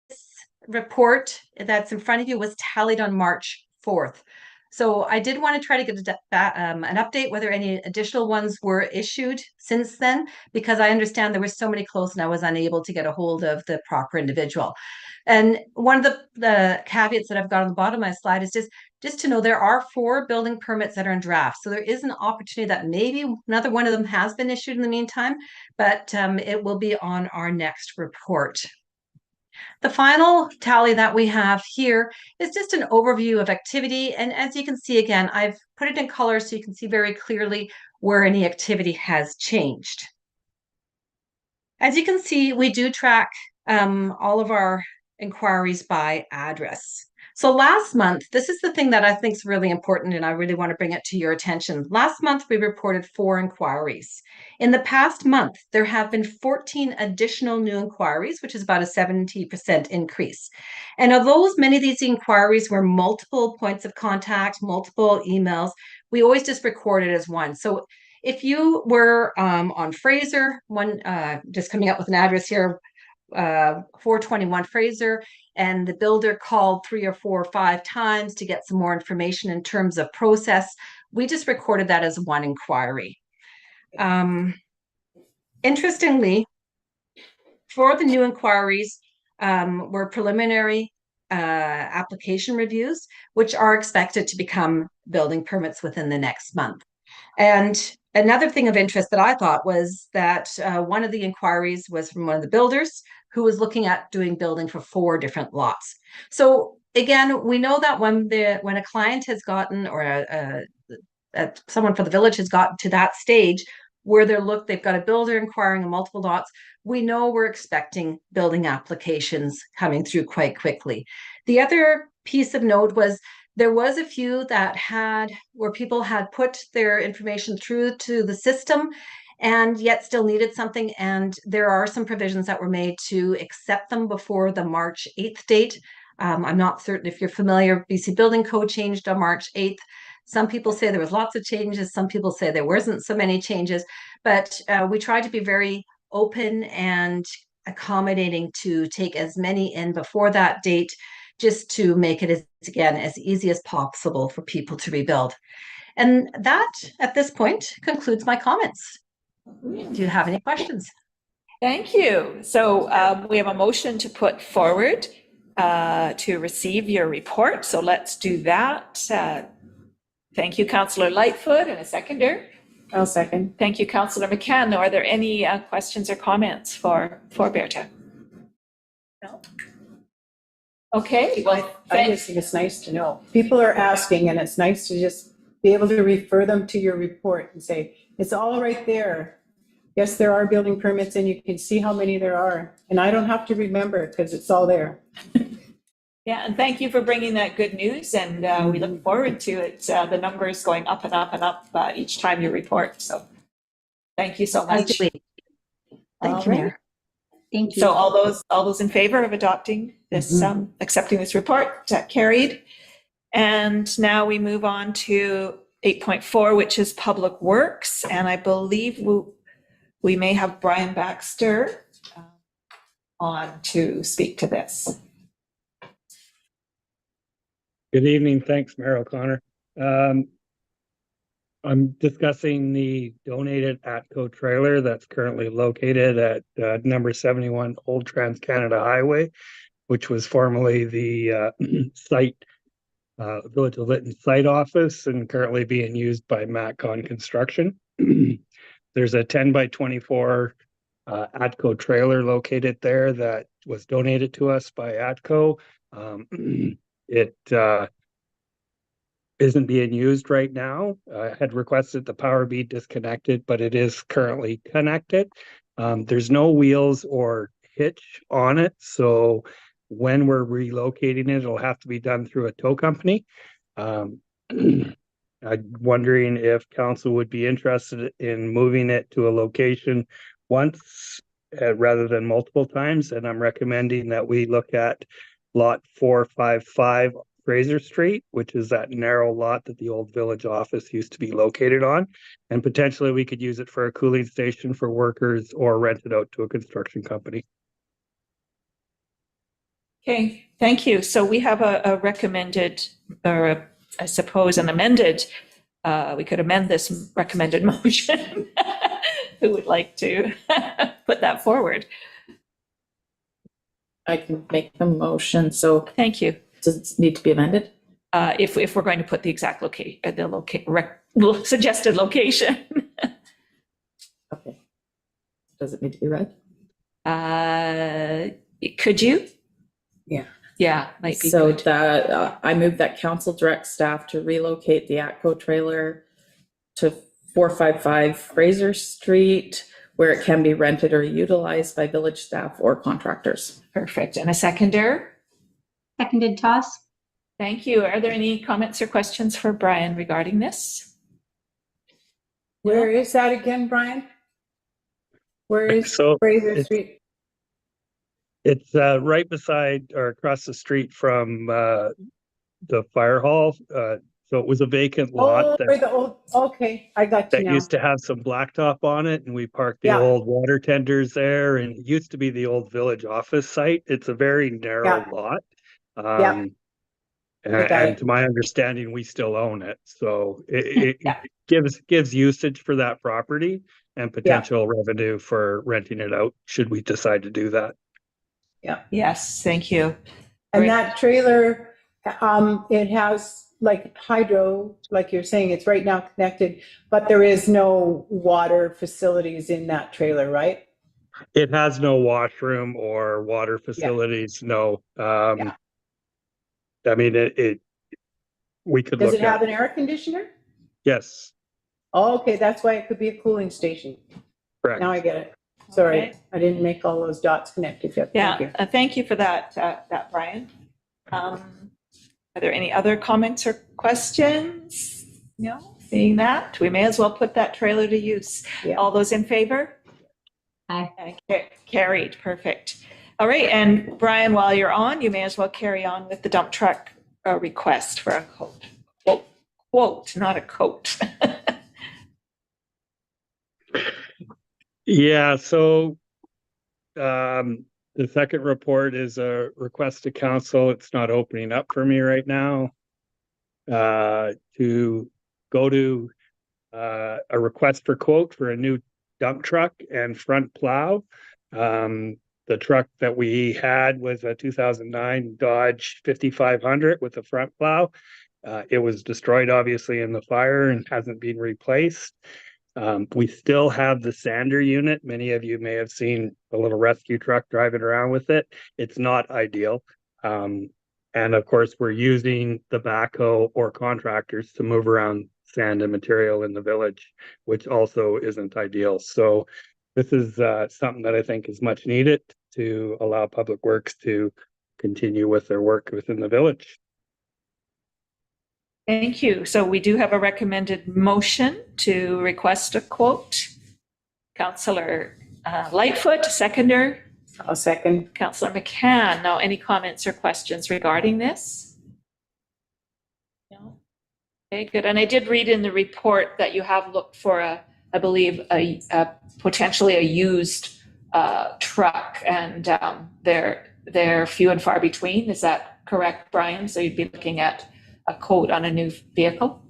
Speaker 10: this report that's in front of you was tallied on March 4th. So I did want to try to get an update whether any additional ones were issued since then, because I understand there were so many close and I was unable to get a hold of the proper individual. And one of the caveats that I've got on the bottom of my slide is just to know there are 4 building permits that are in draft. So there is an opportunity that maybe another one of them has been issued in the meantime, but it will be on our next report. The final tally that we have here is just an overview of activity. And as you can see, again, I've put it in color so you can see very clearly where any activity has changed. As you can see, we do track all of our inquiries by address. So last month, this is the thing that I think is really important, and I really want to bring it to your attention. Last month, we reported 4 inquiries. In the past month, there have been 14 additional new inquiries, which is about a 70% increase. And of those, many of these inquiries were multiple points of contact, multiple emails. We always just record it as one. So if you were on Fraser, just coming up with an address here, 421 Fraser, and the builder called 3 or 4 or 5 times to get some more information in terms of process, we just recorded that as one inquiry. Interestingly, for the new inquiries were preliminary application reviews, which are expected to become building permits within the next month. And another thing of interest that I thought was that one of the inquiries was from one of the builders who was looking at doing building for 4 different lots. So again, we know that when a client has gotten, or someone for the village has gotten to that stage where they've got a builder inquiring on multiple lots, we know we're expecting building applications coming through quite quickly. The other piece of note was there was a few where people had put their information through to the system and yet still needed something. And there are some provisions that were made to accept them before the March 8th date. I'm not certain if you're familiar, BC Building Code changed on March 8th. Some people say there was lots of changes. Some people say there wasn't so many changes, but we tried to be very open and accommodating to take as many in before that date, just to make it as easy as possible for people to rebuild. And that, at this point, concludes my comments. Do you have any questions?
Speaker 3: Thank you. So we have a motion to put forward to receive your report. So let's do that. Thank you, Councillor Lightfoot, and a seconder.
Speaker 8: I'll second.
Speaker 3: Thank you, Councillor McCann. Are there any questions or comments for Berta? No? Okay, well,
Speaker 8: I just think it's nice to know. People are asking, and it's nice to just be able to refer them to your report and say, it's all right there. Yes, there are building permits, and you can see how many there are. And I don't have to remember because it's all there.
Speaker 3: yeah, and thank you for bringing that good news, and we look forward to it. The numbers going up and up and up each time you report. So thank you so much.
Speaker 10: Thank you, Mayor.
Speaker 4: Thank you.
Speaker 3: So all those in favor of adopting this, accepting this report, carried. And now we move on to 8.4, which is Public Works. And I believe we may have Brian Baxter on to speak to this.
Speaker 11: Good evening. Thanks, Mayor O'Connor. I'm discussing the donated ATCO trailer that's currently located at number 71 Old Trans-Canada Highway, which was formerly the site, Village of Lytton site office, and currently being used by MatCon Construction. There's a 10 by 24 ATCO trailer located there that was donated to us by ATCO. It isn't being used right now. I had requested the power be disconnected, but it is currently connected. There's no wheels or hitch on it, so when we're relocating it, it'll have to be done through a tow company. I'm wondering if council would be interested in moving it to a location once rather than multiple times, and I'm recommending that we look at lot 455 Fraser Street, which is that narrow lot that the old village office used to be located on. And potentially we could use it for a cooling station for workers or rent it out to a construction company.
Speaker 3: Okay, thank you. So we have a recommended, or I suppose an amended, we could amend this recommended motion. Who would like to put that forward?
Speaker 1: I can make the motion, so
Speaker 3: Thank you.
Speaker 1: does it need to be amended?
Speaker 3: If we're going to put the exact suggested location.
Speaker 1: Okay. Does it need to be read?
Speaker 3: Could you?
Speaker 1: Yeah.
Speaker 3: Yeah, might be
Speaker 1: So
Speaker 3: good.
Speaker 1: that, I move that council direct staff to relocate the ATCO trailer to 455 Fraser Street, where it can be rented or utilized by village staff or contractors.
Speaker 3: Perfect. And a seconder?
Speaker 4: Seconded, Toss.
Speaker 3: Thank you. Are there any comments or questions for Brian regarding this?
Speaker 8: Where is that again, Brian? Where is
Speaker 11: So
Speaker 8: Fraser Street?
Speaker 11: it's right beside or across the street from the fire hall. So it was a vacant lot
Speaker 8: Oh, where the old, okay, I got you
Speaker 11: that
Speaker 8: now.
Speaker 11: used to have some blacktop on it, and we parked the
Speaker 8: Yeah.
Speaker 11: old water tenders there, and it used to be the old village office site. It's a very narrow
Speaker 8: Yeah.
Speaker 11: lot.
Speaker 8: Yeah.
Speaker 11: And,
Speaker 8: got
Speaker 11: and
Speaker 8: it.
Speaker 11: to my understanding, we still own it. So it
Speaker 3: Yeah.
Speaker 11: gives usage for that property and potential revenue for renting it out, should we decide to do that.
Speaker 3: Yes, thank you.
Speaker 8: And that trailer, it has like hydro, like you're saying, it's right now connected, but there is no water facilities in that trailer, right?
Speaker 11: It has no washroom or water facilities, no.
Speaker 8: Yeah.
Speaker 11: I mean, we could
Speaker 8: Does
Speaker 11: look
Speaker 8: it have
Speaker 11: at,
Speaker 8: an air conditioner?
Speaker 11: yes,
Speaker 8: Oh, okay, that's why it could be a cooling station.
Speaker 11: correct.
Speaker 8: Now I get it. Sorry,
Speaker 3: Okay.
Speaker 8: I didn't make all those dots connected yet. Thank you.
Speaker 3: Yeah, thank you for that, Brian. Are there any other comments or questions? No, seeing that, we may as well put that trailer to use.
Speaker 8: Yeah.
Speaker 3: All those in favor?
Speaker 4: Aye.
Speaker 3: Carried, perfect. All right, and Brian, while you're on, you may as well carry on with the dump truck request for a quote, not a coat.
Speaker 11: Yeah, so the second report is a request to council. It's not opening up for me right now. To go to a request for quote for a new dump truck and front plow. The truck that we had was a 2009 Dodge 5500 with a front plow. It was destroyed obviously in the fire and hasn't been replaced. We still have the sander unit. Many of you may have seen a little rescue truck driving around with it. It's not ideal. And of course, we're using the backhoe or contractors to move around sand and material in the village, which also isn't ideal. So this is something that I think is much needed to allow Public Works to continue with their work within the village.
Speaker 3: Thank you. So we do have a recommended motion to request a quote. Councillor Lightfoot, seconder.
Speaker 8: I'll second.
Speaker 3: Councillor McCann. Now, any comments or questions regarding this? No? Okay, good. And I did read in the report that you have looked for I believe, potentially a used truck, and they're few and far between. Is that correct, Brian? So you'd be looking at a quote on a new vehicle?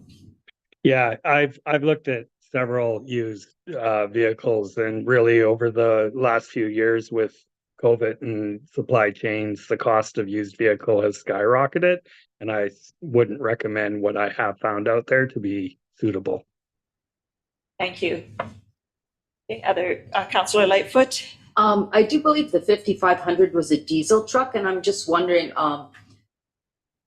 Speaker 11: Yeah, I've looked at several used vehicles, and really over the last few years with COVID and supply chains, the cost of used vehicle has skyrocketed, and I wouldn't recommend what I have found out there to be suitable.
Speaker 3: Thank you. Okay, other Councillor Lightfoot.
Speaker 12: I do believe the 5500 was a diesel truck, and I'm just wondering, I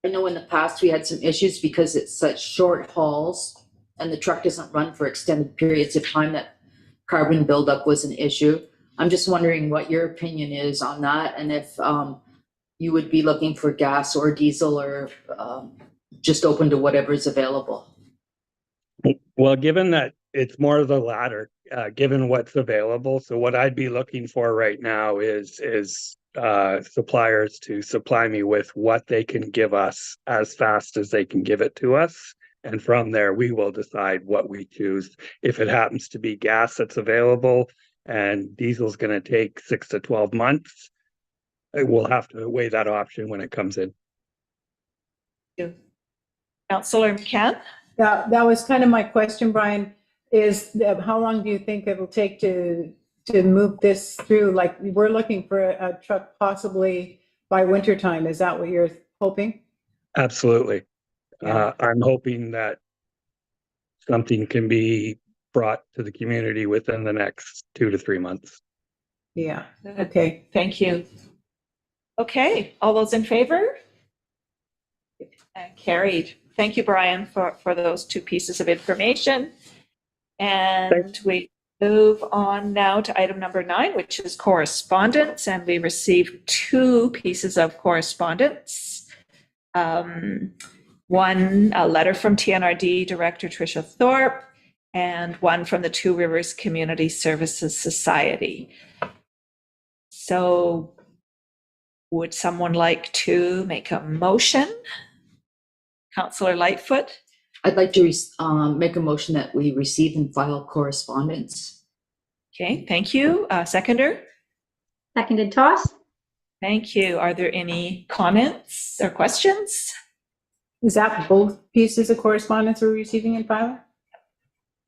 Speaker 12: know in the past we had some issues because it's such short hauls and the truck doesn't run for extended periods of time, that carbon buildup was an issue. I'm just wondering what your opinion is on that, and if you would be looking for gas or diesel, or just open to whatever is available.
Speaker 11: Well, given that it's more of the latter, given what's available. So what I'd be looking for right now is suppliers to supply me with what they can give us as fast as they can give it to us. And from there, we will decide what we choose. If it happens to be gas that's available and diesel's going to take 6 to 12 months, we'll have to weigh that option when it comes in.
Speaker 3: Thank you. Councillor McCann.
Speaker 8: That was kind of my question, Brian, is how long do you think it will take to move this through? Like, we're looking for a truck possibly by winter time. Is that what you're hoping?
Speaker 11: Absolutely.
Speaker 8: Yeah.
Speaker 11: I'm hoping that something can be brought to the community within the next 2 to 3 months.
Speaker 8: Yeah, okay.
Speaker 3: Thank you. Okay, all those in favor? Carried. Thank you, Brian, for those two pieces of information. And we move on now to item number 9, which is correspondence. And we received 2 pieces of correspondence. One, a letter from TNRD Director Tricia Thorpe, and one from the Two Rivers Community Services Society. So would someone like to make a motion? Councillor Lightfoot.
Speaker 12: I'd like to make a motion that we receive and file correspondence.
Speaker 3: Okay, thank you. Seconder?
Speaker 4: Seconded, Toss.
Speaker 3: Thank you. Are there any comments or questions?
Speaker 8: Is that both pieces of correspondence we're receiving and filing?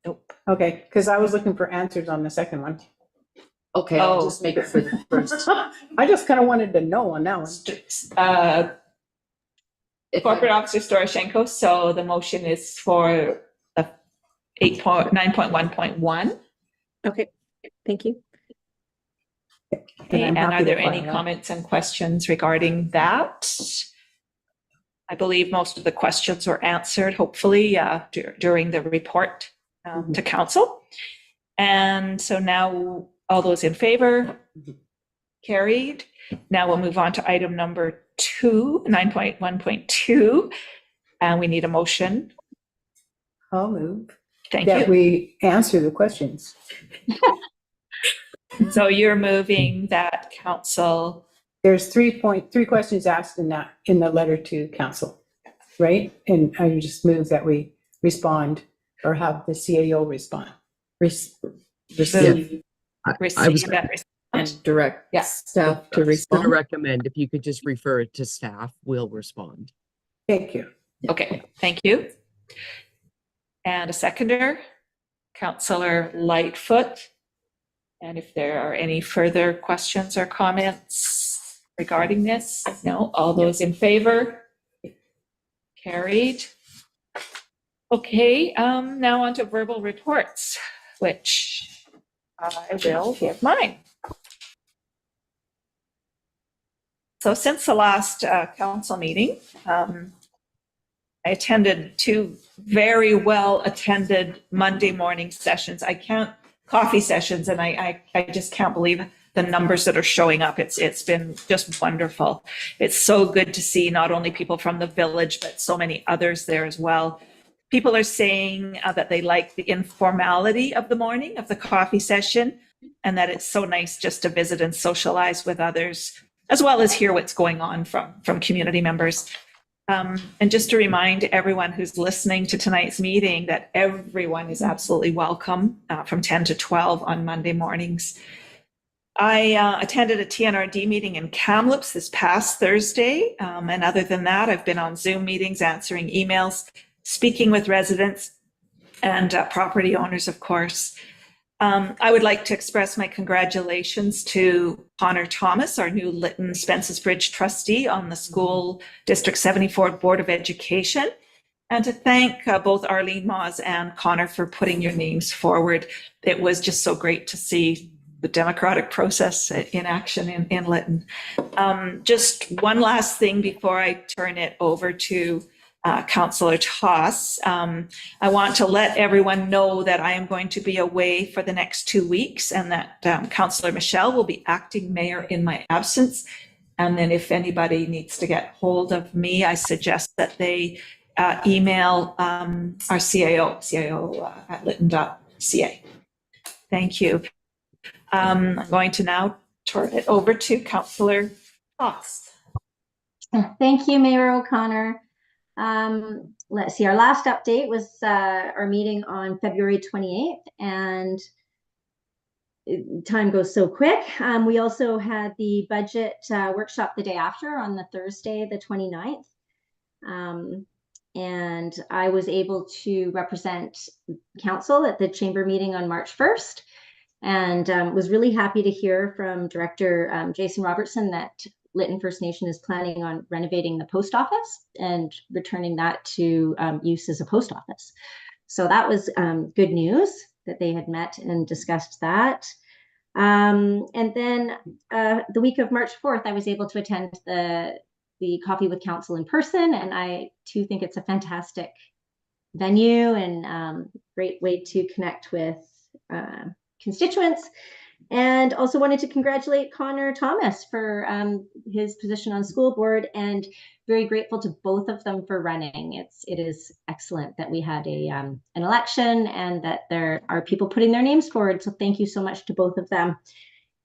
Speaker 3: Nope.
Speaker 8: Okay, because I was looking for answers on the second one.
Speaker 12: Okay, I'll just make it for the first.
Speaker 8: I just kind of wanted to know on that one.
Speaker 3: Corporate Officer Storoshenko, so the motion is for 9.1.1.
Speaker 2: Okay, thank you.
Speaker 3: Okay,
Speaker 8: I'm
Speaker 3: and are
Speaker 8: happy to
Speaker 3: there any
Speaker 8: file that.
Speaker 3: comments and questions regarding that? I believe most of the questions were answered, hopefully, during the report to council. And so now, all those in favor? Carried. Now we'll move on to item number 2, 9.1.2, and we need a motion.
Speaker 8: I'll move
Speaker 3: Thank
Speaker 8: that
Speaker 3: you.
Speaker 8: we answer the questions.
Speaker 3: So you're moving that council
Speaker 8: there's three questions asked in the letter to council, right? And I would just move that we respond or have the CAO respond. Receive.
Speaker 9: I was
Speaker 3: Receive that
Speaker 1: And direct
Speaker 7: Yeah.
Speaker 1: staff to
Speaker 9: going to
Speaker 1: respond.
Speaker 9: recommend if you could just refer it to staff, we'll respond.
Speaker 8: Thank you.
Speaker 3: Okay, thank you. And a seconder, Councillor Lightfoot. And if there are any further questions or comments regarding this, no, all those in favor? Carried. Okay, now on to verbal reports, which I will give mine. So since the last council meeting, I attended 2 very well attended Monday morning sessions. Coffee sessions, and I just can't believe the numbers that are showing up. It's been just wonderful. It's so good to see not only people from the village, but so many others there as well. People are saying that they like the informality of the morning, of the coffee session, and that it's so nice just to visit and socialize with others, as well as hear what's going on from community members. And just to remind everyone who's listening to tonight's meeting that everyone is absolutely welcome from 10 to 12 on Monday mornings. I attended a TNRD meeting in Kamloops this past Thursday. And other than that, I've been on Zoom meetings, answering emails, speaking with residents and property owners, of course. I would like to express my congratulations to Connor Thomas, our new Lytton Spence's Bridge trustee on the School District 74 Board of Education, and to thank both Arlene Moz and Connor for putting your names forward. It was just so great to see the democratic process in action in Lytton. Just one last thing before I turn it over to Councillor Toss. I want to let everyone know that I am going to be away for the next 2 weeks, and that Councillor Michelle will be acting mayor in my absence. And then if anybody needs to get hold of me, I suggest that they email our CAO at lytton.ca. Thank you. I'm going to now turn it over to Councillor Toss.
Speaker 4: Thank you, Mayor O'Connor. Let's see, our last update was our meeting on February 28th, and time goes so quick. We also had the budget workshop the day after on the Thursday, the 29th. And I was able to represent council at the chamber meeting on March 1st, and was really happy to hear from Director Jason Robertson that Lytton First Nation is planning on renovating the post office and returning that to use as a post office. So that was good news that they had met and discussed that. And then the week of March 4th, I was able to attend the Coffee with Council in person, and I too think it's a fantastic venue and great way to connect with constituents. And also wanted to congratulate Connor Thomas for his position on school board, and very grateful to both of them for running. It is excellent that we had an election and that there are people putting their names forward. So thank you so much to both of them.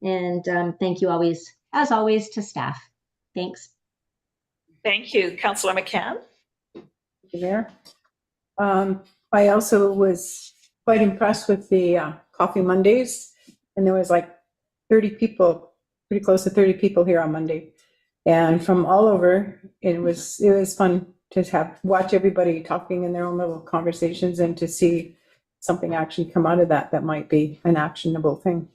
Speaker 4: And thank you always, as always, to staff. Thanks.
Speaker 3: Thank you. Councillor McCann.
Speaker 8: Thank you, Mayor. I also was quite impressed with the Coffee Mondays. And there was like 30 people, pretty close to 30 people here on Monday, and from all over. It was fun to watch everybody talking in their own little conversations, and to see something actually come out of that might be an actionable thing.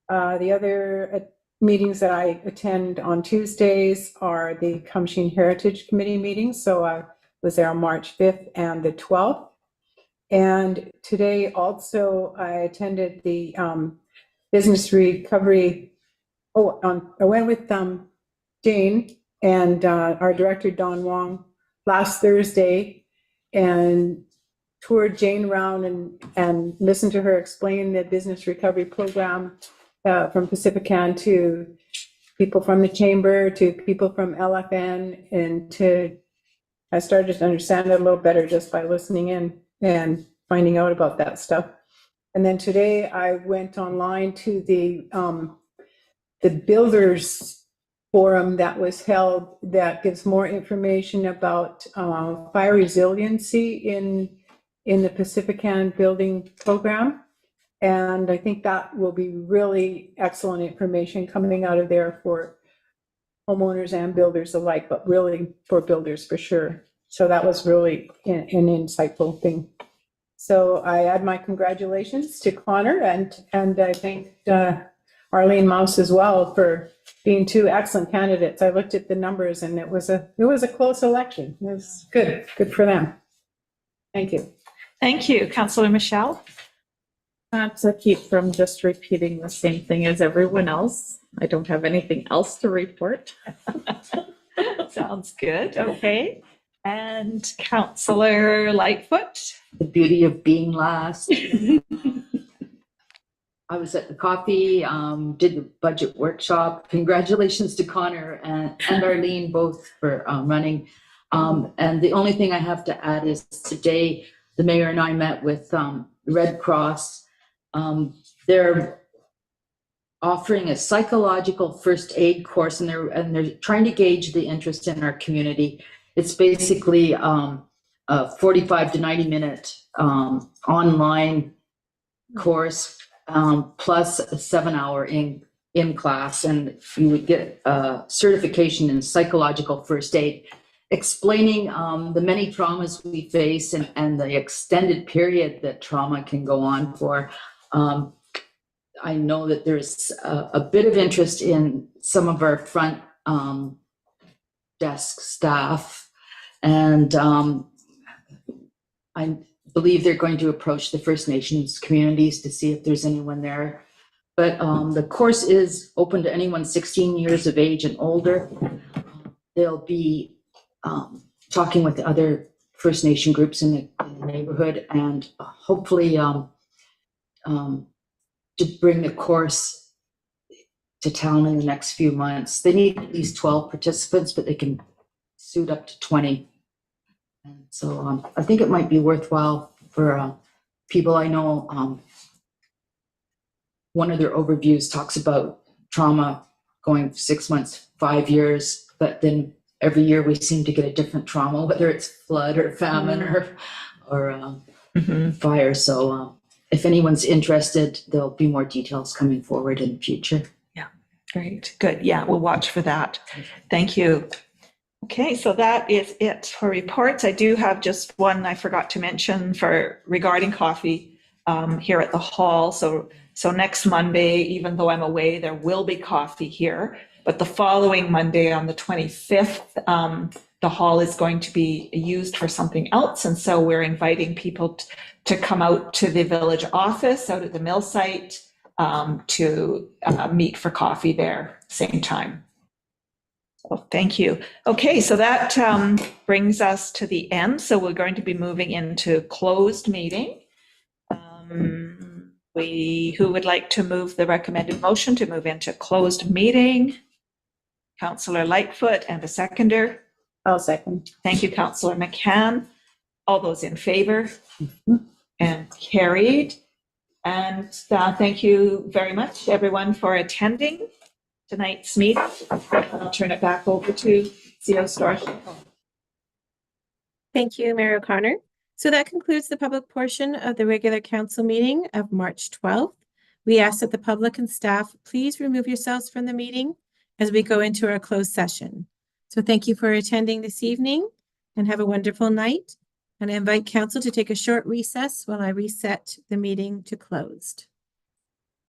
Speaker 8: The other meetings that I attend on Tuesdays are the Kamshin Heritage Committee meetings. So I was there on March 5th and the 12th. And today also I attended the business recovery. I went with Jane and our director, Don Wong, last Thursday, and toured Jane around and listened to her explain the business recovery program from Pacifican to people from the chamber, to people from LFN, and I started to understand it a little better just by listening in and finding out about that stuff. And then today I went online to the builders forum that was held that gives more information about fire resiliency in the Pacifican Building Program. And I think that will be really excellent information coming out of there for homeowners and builders alike, but really for builders for sure. So that was really an insightful thing. So I add my congratulations to Connor and I thank Arlene Mouse as well for being two excellent candidates. I looked at the numbers and it was a close election. It was good for them. Thank you.
Speaker 3: Thank you, Councillor Michelle.
Speaker 1: To keep from just repeating the same thing as everyone else, I don't have anything else to report.
Speaker 3: Sounds good. Okay. And Councillor Lightfoot.
Speaker 12: The beauty of being last. I was at the coffee, did the budget workshop. Congratulations to Connor and Arlene both for running. And the only thing I have to add is today, the mayor and I met with Red Cross. They're offering a psychological first aid course, and they're trying to gauge the interest in our community. It's basically a 45 to 90 minute online course plus a 7-hour in class, and you would get a certification in psychological first aid, explaining the many traumas we face and the extended period that trauma can go on for. I know that there's a bit of interest in some of our front desk staff, and I believe they're going to approach the First Nations communities to see if there's anyone there. But the course is open to anyone 16 years of age and older. They'll be talking with the other First Nation groups in the neighborhood, and hopefully to bring the course to town in the next few months. They need at least 12 participants, but they can suit up to 20. And so I think it might be worthwhile for people I know. One of their overviews talks about trauma going 6 months, 5 years, but then every year we seem to get a different trauma, whether it's flood or famine or fire. So if anyone's interested, there'll be more details coming forward in the future.
Speaker 3: Yeah, great, good. Yeah, we'll watch for that. Thank you. Okay, so that is it for reports. I do have just one I forgot to mention regarding coffee here at the hall. So next Monday, even though I'm away, there will be coffee here. But the following Monday on the 25th, the hall is going to be used for something else. And so we're inviting people to come out to the village office out at the mill site to meet for coffee there, same time. So thank you. Okay, so that brings us to the end. So we're going to be moving into closed meeting. Who would like to move the recommended motion to move into closed meeting? Councillor Lightfoot, and a seconder.
Speaker 8: I'll second.
Speaker 3: Thank you, Councillor McCann. All those in favor? And carried. And thank you very much, everyone, for attending tonight's meeting. I'll turn it back over to CO Storch.
Speaker 2: Thank you, Mayor O'Connor. So that concludes the public portion of the regular council meeting of March 12th. We ask that the public and staff please remove yourselves from the meeting as we go into our closed session. So thank you for attending this evening and have a wonderful night. And I invite council to take a short recess while I reset the meeting to closed.